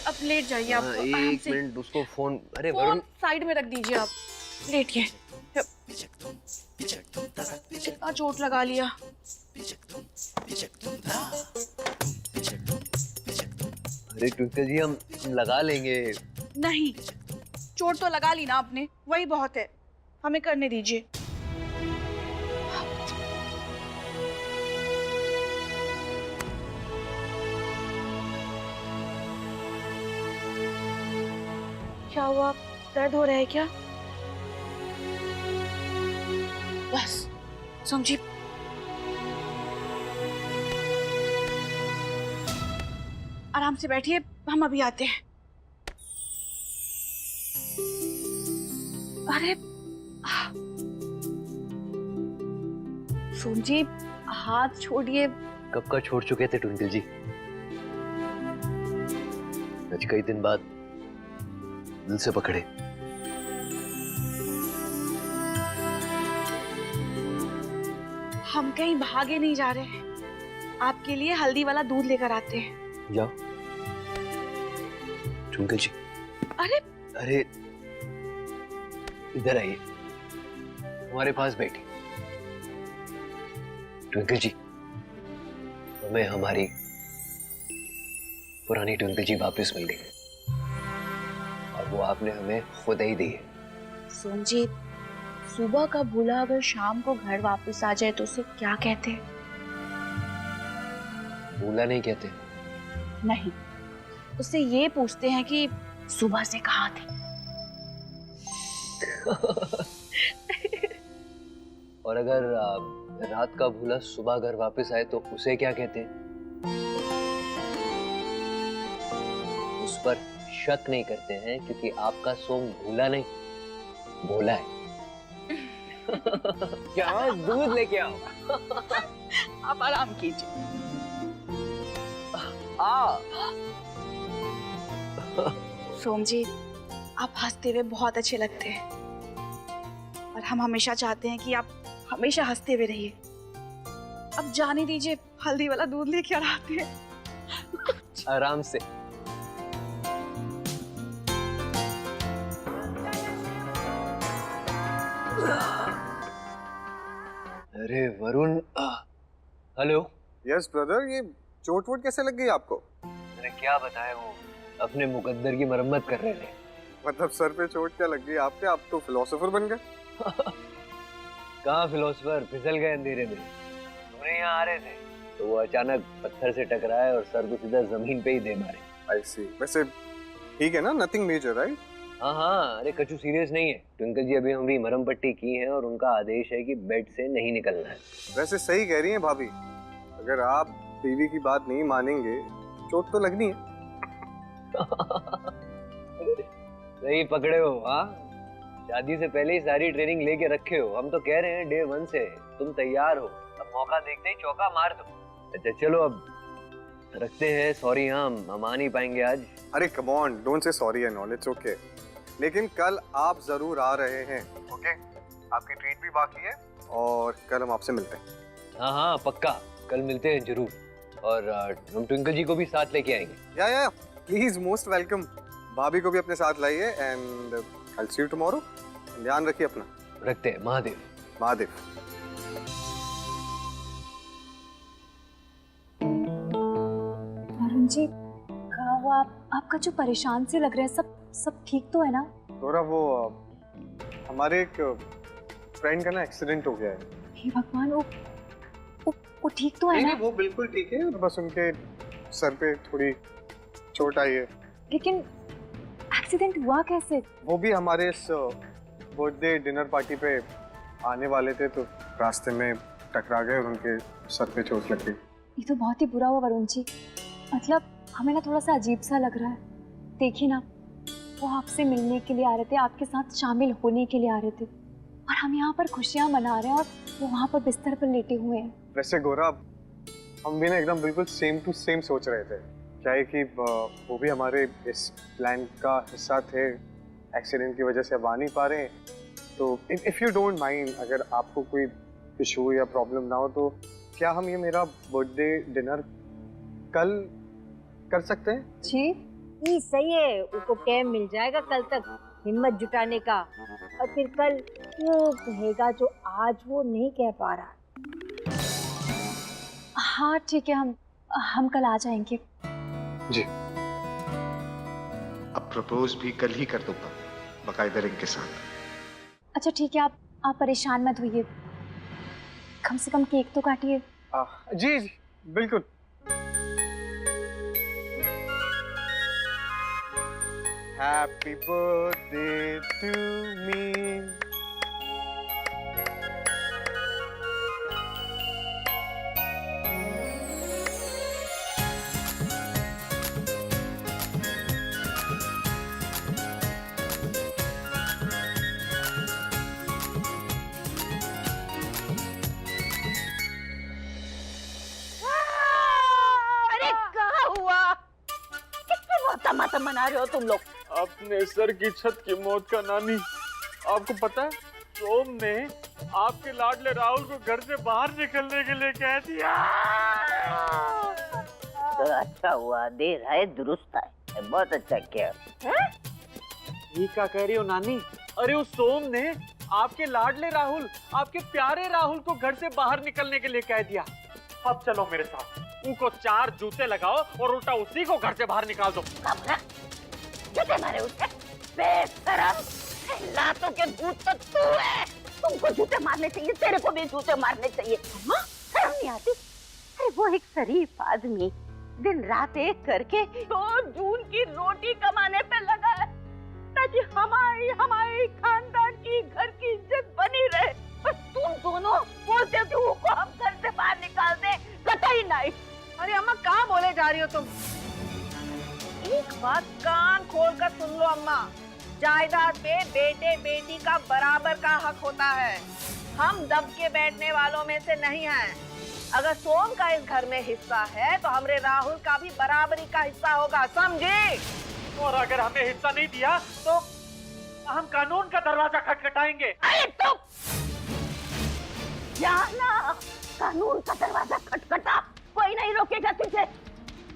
अब लेट जाइए आप आराम एक से। मिनट उसको फोन, अरे फोन वरुण। साइड में रख दीजिए आप, लेटिए। इतना चोट लगा लिया। अरे ट्विंकल जी, हम लगा लेंगे। नहीं, चोट तो लगा ली ना आपने, वही बहुत है, हमें करने दीजिए। क्या हुआ, दर्द हो रहा है क्या? बस समझी। आराम से बैठिए, हम अभी आते हैं। अरे सोमजी, हाथ छोड़िए। कब का छोड़ चुके थे ट्विंकल जी। आज कई दिन बाद दिल से पकड़े। हम कहीं भागे नहीं जा रहे हैं, आपके लिए हल्दी वाला दूध लेकर आते हैं। जाओ ट्विंकल जी। अरे अरे इधर आइए, हमारे पास बैठिए। ट्विंकल जी, हमें हमारी पुरानी ट्विंकल जी वापस मिल गई और वो आपने हमें खुद ही दी है। सोमजी, सुबह का भूला अगर शाम को घर वापस आ जाए तो उसे क्या कहते हैं? भूला नहीं कहते। नहीं, उससे ये पूछते हैं कि सुबह से कहाँ थी। और अगर रात का भूला सुबह घर वापस आए तो उसे क्या कहते हैं? उस पर शक नहीं करते हैं क्योंकि आपका सोम भूला नहीं, भोला है। क्या, दूध लेके आओ। आप आराम कीजिए। सोमजी, आप हंसते हुए बहुत अच्छे लगते हैं और हम हमेशा चाहते हैं कि आप हमेशा हंसते हुए रहिए। अब जाने दीजिए, हल्दी वाला दूध लेके आते हैं। आराम से। अरे वरुण, हेलो। यस ब्रदर, ये चोट वोट कैसे लग गई आपको? मैंने क्या बताया, वो अपने मुकद्दर की मरम्मत कर रहे थे। मतलब सर पे चोट क्या लग गई आपके? आप तो फिलोसोफर बन गए। कहाँ फिलोसोफर, फिसल गए अंधेरे में। तुमने यहाँ आ रहे थे तो वो अचानक पत्थर से टकराए और सर को सीधा जमीन पे ही दे मारे। आई सी। वैसे ठीक है ना, नथिंग मेजर राइट? हाँ हाँ, अरे कछु सीरियस नहीं है। ट्विंकल जी अभी हमारी मरहम पट्टी की है और उनका आदेश है कि बेड से नहीं निकलना है। वैसे सही कह रही हैं भाभी, अगर आप बीवी की बात नहीं मानेंगे चोट तो लगनी है। सही पकड़े हो। हाँ, शादी से पहले ही सारी ट्रेनिंग लेके रखे हो। हम तो कह रहे हैं डे 1 से तुम तैयार हो, अब मौका देखते ही चौका मार दो। अच्छा चलो अब रखते हैं। सॉरी, हाँ हम आ नहीं पाएंगे आज। अरे come on, don't say sorry and all, it's okay. लेकिन कल आप जरूर आ रहे हैं, ओके? आपकी ट्रीट भी बाकी है और कल हम आपसे मिलते हैं। हाँ हाँ पक्का, कल मिलते हैं जरूर। और हम ट्विंकल जी को भी साथ लेके आएंगे। या प्लीज, मोस्ट वेलकम। भाभी को भी अपने साथ लाइए and I will see you tomorrow. ध्यान रखिए अपना। रखते हैं। महादेव। महादेव। वरुण जी, कहा हुआ आपका जो परेशान से लग रहे हैं, सब ठीक तो है ना? थोड़ा वो हमारे एक फ्रेंड का ना एक्सीडेंट हो गया है। हे भगवान, वो ठीक तो है ना? नहीं, वो बिल्कुल ठीक है, बस उनके सर पे थोड़ी चोट आई है। लेकिन एक्सीडेंट हुआ कैसे? वो भी हमारे इस बर्थडे डिनर पार्टी पे आने वाले थे तो रास्ते में टकरा गए और उनके सर पे चोट लग गई। ये तो बहुत ही बुरा हुआ वरुण जी। मतलब हमें ना थोड़ा सा अजीब सा लग रहा है। देखिए ना, वो आपसे मिलने के लिए आ रहे थे, आपके साथ शामिल होने के लिए आ रहे थे, और हम यहाँ पर खुशियाँ मना रहे हैं और वो वहाँ पर बिस्तर पर लेटे हुए हैं। वैसे गौरव, हम भी ना एकदम बिल्कुल सेम टू सेम सोच रहे थे। क्या है कि वो भी हमारे इस प्लान का हिस्सा थे, एक्सीडेंट की वजह से अब आ नहीं पा रहे हैं। तो इफ़ यू डोंट माइंड, अगर आपको कोई इशू या प्रॉब्लम ना हो तो क्या हम ये मेरा बर्थडे डिनर कल कर सकते हैं? जी ई सही है, उसको टाइम मिल जाएगा कल तक हिम्मत जुटाने का, और फिर कल वो कहेगा जो आज वो नहीं कह पा रहा। हाँ ठीक है, हम कल आ जाएंगे। जी। अब प्रपोज भी कल ही कर दूंगा, बाकायदा रिंग के साथ। अच्छा ठीक है, आप परेशान मत होइए, कम से कम केक तो काटिए। जी जी बिल्कुल। Happy birthday to me. अरे क्या हुआ? किसकी मौत मातम मना रहे हो तुम लोग? अपने सर की छत की मौत का नानी। आपको पता है सोम ने आपके लाडले राहुल को घर से बाहर निकलने के लिए कह दिया। तो अच्छा हुआ, देर है दुरुस्त है, बहुत अच्छा किया। ये क्या कह रही हो नानी? अरे उस सोम ने आपके लाडले राहुल, आपके प्यारे राहुल को घर से बाहर निकलने के लिए कह दिया। अब चलो मेरे साथ, उनको 4 जूते लगाओ और उल्टा उसी को घर से बाहर निकाल दो। जूते मारे उसे, बेशरम, लातों के भूत तो तू है। तुमको जूते मारने चाहिए, तेरे को भी जूते मारने चाहिए। अम्मा शर्म नहीं आती? अरे वो एक शरीफ आदमी दिन रात एक करके 2 जून की रोटी कमाने पे लगा है, ताकि हमारी खानदान की घर की इज्जत बनी रहे। पर तुम दोनों बोलते हो कि उसको हम घर से बाहर निकाल दें, कतई नहीं। अरे अम्मा कहाँ बोले जा रही हो तुम? एक बात कान खोल कर सुन लो अम्मा, जायदाद पे बेटे बेटी का बराबर का हक होता है। हम दब के बैठने वालों में से नहीं हैं। अगर सोम का इस घर में हिस्सा है तो हमरे राहुल का भी बराबरी का हिस्सा होगा, समझे? और अगर हमें हिस्सा नहीं दिया तो हम कानून का दरवाजा खटखटाएंगे। अरे तुम जाना, कानून का दरवाजा खटखटा, कोई नहीं रोकेगा तुझे।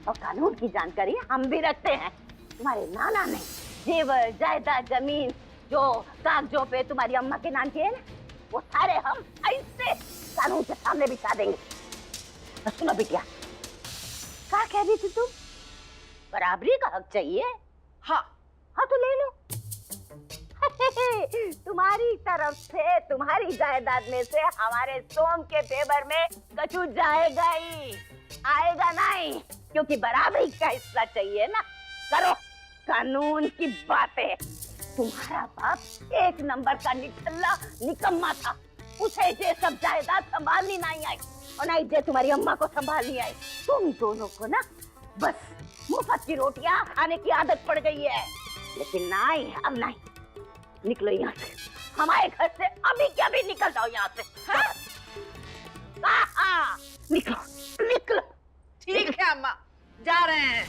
और कानून की जानकारी हम भी रखते हैं। तुम्हारे नाना ने जेवर जायदाद जमीन जो कागजों पे तुम्हारी अम्मा के नाम के है ना, वो सारे हम ऐसे कानून के सामने बिठा देंगे। और सुनो बिटिया, क्या कह रही थी तुम? बराबरी का हक चाहिए? हाँ हाँ तो ले लो। तुम्हारी तरफ से, तुम्हारी जायदाद में से हमारे सोम के फेवर में कछु जाएगा ही, आएगा नहीं, क्योंकि बराबरी का हिस्सा चाहिए ना। करो, कानून की बातें। तुम्हारा बाप 1 नंबर का निठल्ला निकम्मा था, उसे ये सब जायदाद संभालनी नहीं आई, और नहीं ये तुम्हारी अम्मा को संभालनी आई। तुम दोनों को ना बस मुफ्त की रोटियां खाने की आदत पड़ गई है। लेकिन नहीं, अब नहीं, निकलो यहाँ से, हमारे घर से अभी क्या भी निकल जाओ यहाँ से। हाँ? निकलो निकलो। ठीक है अम्मा, जा रहे हैं,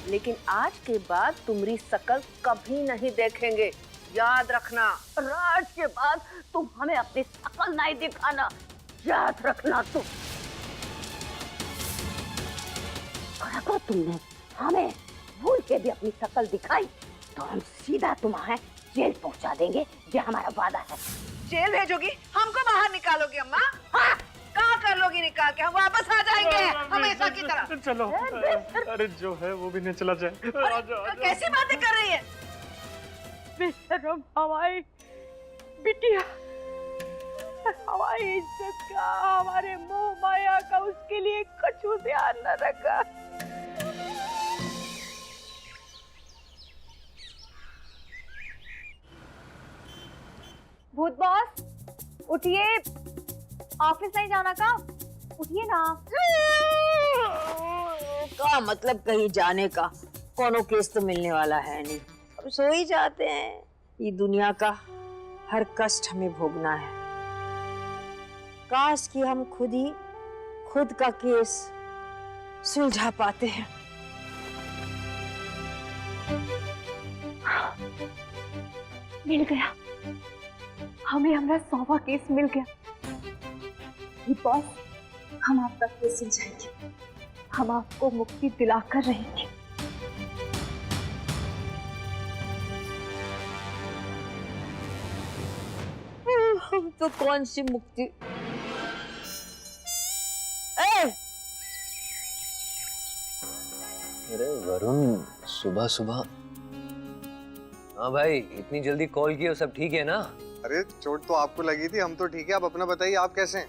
लेकिन आज के बाद तुम्हारी शकल कभी नहीं देखेंगे, याद रखना। और आज के बाद तुम हमें अपनी शकल नहीं दिखाना, याद रखना तुम। और अगर तुमने हमें भूल के भी अपनी शकल दिखाई तो हम सीधा तुम्हें जेल पहुंचा देंगे, ये हमारा वादा है। जेल भेजोगी? हमको बाहर निकालोगी अम्मा? हाँ। कहाँ कर लोगी निकाल के? हम वापस आ जाएंगे हमेशा की तरह। चलो, अरे जो है वो भी नहीं चला जाए। कैसी बातें कर रही है? बेशरम हमारी बिटिया, हमारी इज्जत का, हमारे मोह माया का उसके लिए कछु ध्यान न रखा। भूत बॉस उठिए, ऑफिस नहीं जाना का? उठिए ना। का मतलब कहीं जाने का, कोनो केस तो मिलने वाला है नहीं, अब सो ही जाते हैं। ये दुनिया का हर कष्ट हमें भोगना है। काश कि हम खुद का केस सुलझा पाते हैं। मिल गया, हमें हमारा 100वां केस मिल गया। बॉस, हम आपका केस सुलझाएंगे, हम आपको मुक्ति दिलाकर रहेंगे। तो कौन सी मुक्ति? ए! अरे वरुण, सुबह सुबह। हाँ भाई, इतनी जल्दी कॉल किया, सब ठीक है ना? अरे चोट तो आपको लगी थी, हम तो ठीक है। आप अपना बताइए, आप कैसे हैं?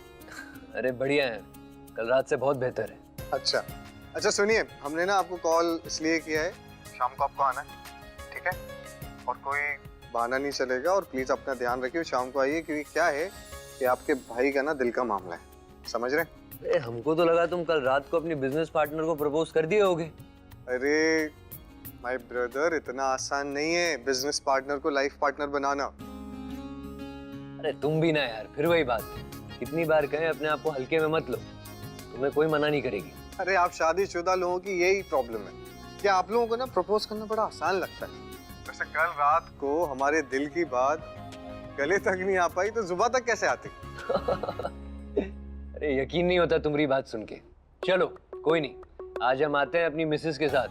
अरे बढ़िया है, कल रात से बहुत बेहतर है। अच्छा सुनिए, हमने ना आपको कॉल इसलिए किया है, शाम को आपको आना है, ठीक है? और कोई बहाना नहीं चलेगा, और प्लीज अपना ध्यान रखिए, शाम को आइए, क्योंकि क्या है कि आपके भाई का ना दिल का मामला है, समझ रहे? अरे हमको तो लगा तुम कल रात को अपनी बिजनेस पार्टनर को प्रपोज कर दिए होगे। अरे माय ब्रदर, इतना आसान नहीं है बिजनेस पार्टनर को लाइफ पार्टनर बनाना। अरे तुम भी ना यार, फिर वही बात, कितनी बार कहें अपने आप को हल्के में मत लो, तुम्हें कोई मना नहीं करेगी। अरे आप शादीशुदा लोगों की यही प्रॉब्लम है कि आप लोगों को ना प्रपोज करना बड़ा आसान लगता है। वैसे कल रात को हमारे दिल की बात गले तक नहीं आ पाई तो जुबान तक कैसे आती? अरे यकीन नहीं होता तुम्हारी बात सुन के। चलो कोई नहीं, आज हम आते हैं अपनी मिसेस के साथ,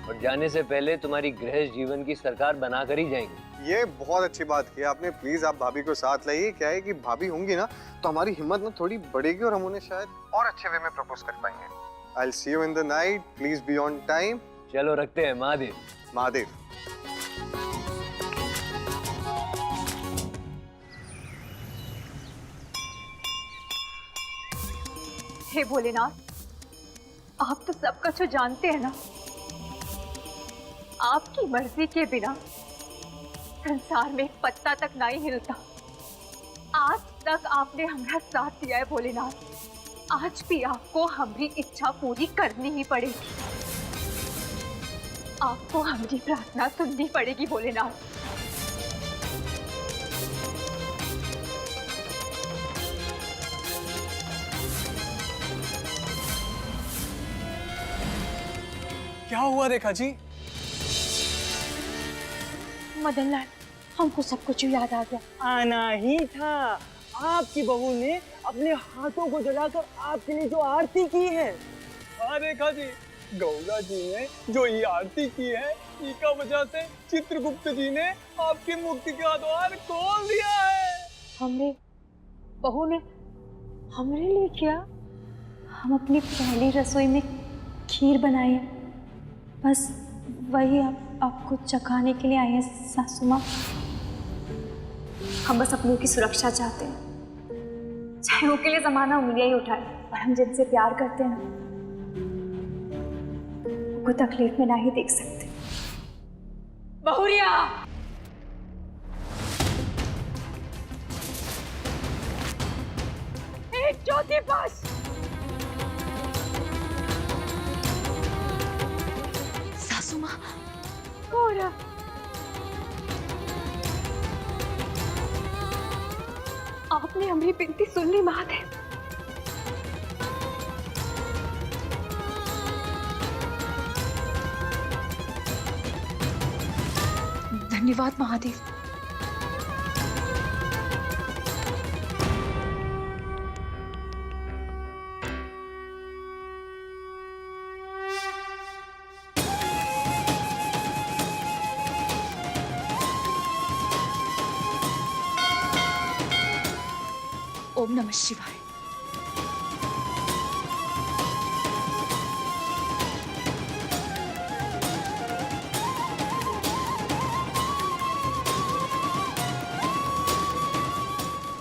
और जाने से पहले तुम्हारी गृहस्थ जीवन की सरकार बना कर ही जाएंगे। ये बहुत अच्छी बात की आपने। प्लीज आप भाभी को साथ लाइए। क्या है कि भाभी होंगी ना तो हमारी हिम्मत ना थोड़ी बढ़ेगी, और हम उन्हें शायद और अच्छे वे में प्रपोज कर पाएंगे। I'll see you in the night. Please be on time. चलो रखते हैं, महादेव। महादेव। हे भोलेनाथ, आप तो सब कुछ जानते हैं ना। आपकी मर्जी के बिना संसार में एक पत्ता तक नहीं हिलता। आज तक आपने हमारा साथ दिया है भोलेनाथ, आज भी आपको हमारी इच्छा पूरी करनी ही पड़ेगी। आपको हमारी प्रार्थना सुननी पड़ेगी भोलेनाथ। क्या हुआ रेखा जी? मदन लाल, हमको सब कुछ याद आ गया। आना ही था। आपकी बहू ने अपने हाथों को जलाकर आपके लिए जो आरती की है। हाँ रेखा जी, गौरा जी ने जो ये आरती की है, इसका वजह से चित्रगुप्त जी ने आपकी मुक्ति का द्वार खोल दिया है। हमने बहू ने हमारे लिए क्या? हम अपनी पहली रसोई में खीर बनाई है, बस वही आपको चखाने के लिए आए हैं सासू माँ। हम बस अपनों की सुरक्षा चाहते हैं, चाहे वो के लिए जमाना उंगलियां ही उठाए, और हम जिनसे प्यार करते हैं ना, उनको तकलीफ में ना ही देख सकते। बहुरिया, एक ज्योति पास। सासू माँ, गौरा, आपने हमारी विनती सुन ली महादेव। धन्यवाद महादेव। ओम नमः शिवाय।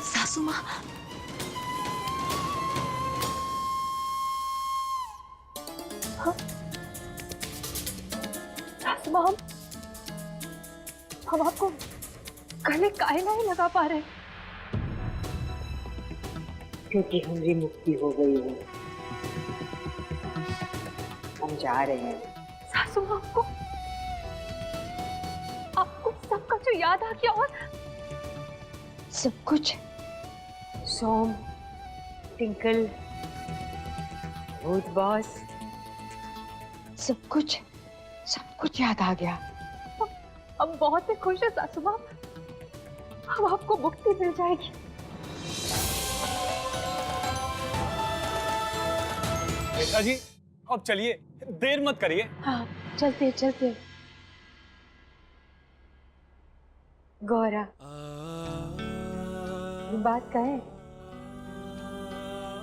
सासू माँ, सासू माँ, हम आपको गले काहे नहीं लगा पा रहे? क्योंकि हमारी मुक्ति हो गई है, हम जा रहे हैं। सासू माँ, आपको सबका जो याद आ गया, और सब कुछ, सोम, टिंकल, भूत बॉस, सब कुछ याद आ गया। हम बहुत ही खुश है सासू माँ, अब आपको मुक्ति मिल जाएगी। रेखा जी, अब चलिए, देर मत करिए। हाँ, चलते चलते। गौरा, ये बात कहे,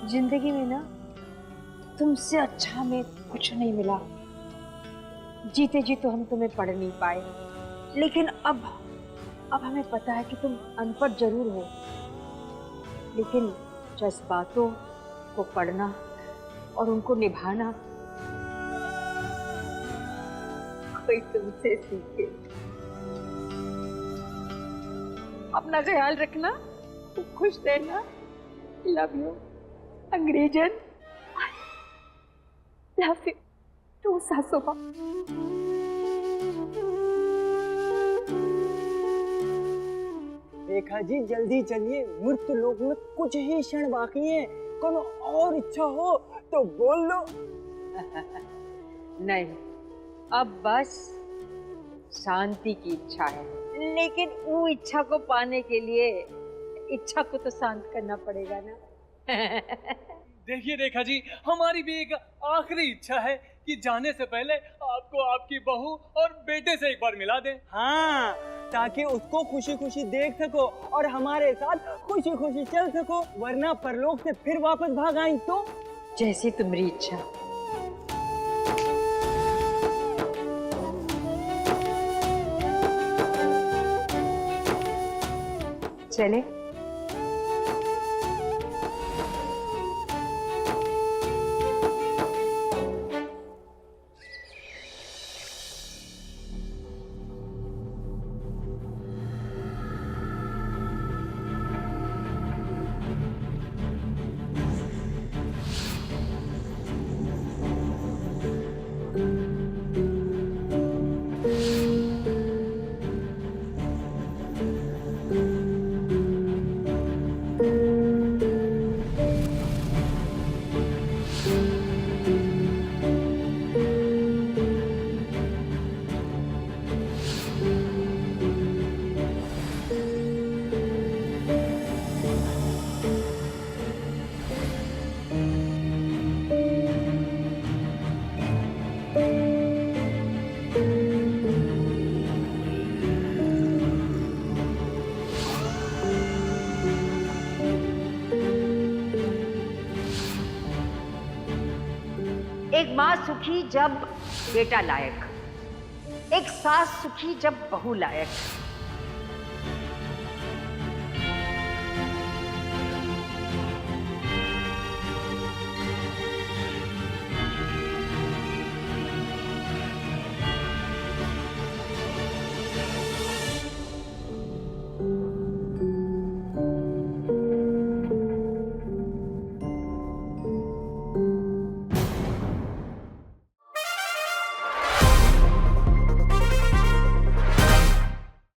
जिंदगी में ना तुमसे अच्छा हमें कुछ नहीं मिला। जीते जी तो हम तुम्हें पढ़ नहीं पाए, लेकिन अब हमें पता है कि तुम अनपढ़ जरूर हो, लेकिन जज्बातों को पढ़ना और उनको निभाना कोई तुमसे सीखे। अपना ख्याल रखना, खुश रहना। लव यू अंग्रेजन। लव यू टू सासुमा। रेखा जी जल्दी चलिए, मृत्यु लोक में कुछ ही क्षण बाकी है। कोनो और इच्छा हो तो बोल लो। नहीं, अब बस शांति की इच्छा है, लेकिन वो इच्छा को पाने के लिए इच्छा को तो शांत करना पड़ेगा ना। देखिए रेखा जी, हमारी भी एक आखिरी इच्छा है कि जाने से पहले आपको आपकी बहू और बेटे से एक बार मिला दें। हाँ, ताकि उसको खुशी खुशी देख सको और हमारे साथ खुशी खुशी चल सको, वरना परलोक से फिर वापस भाग आई तो। जैसी तुम्हारी इच्छा। चले। एक माँ सुखी जब बेटा लायक, एक सास सुखी जब बहू लायक,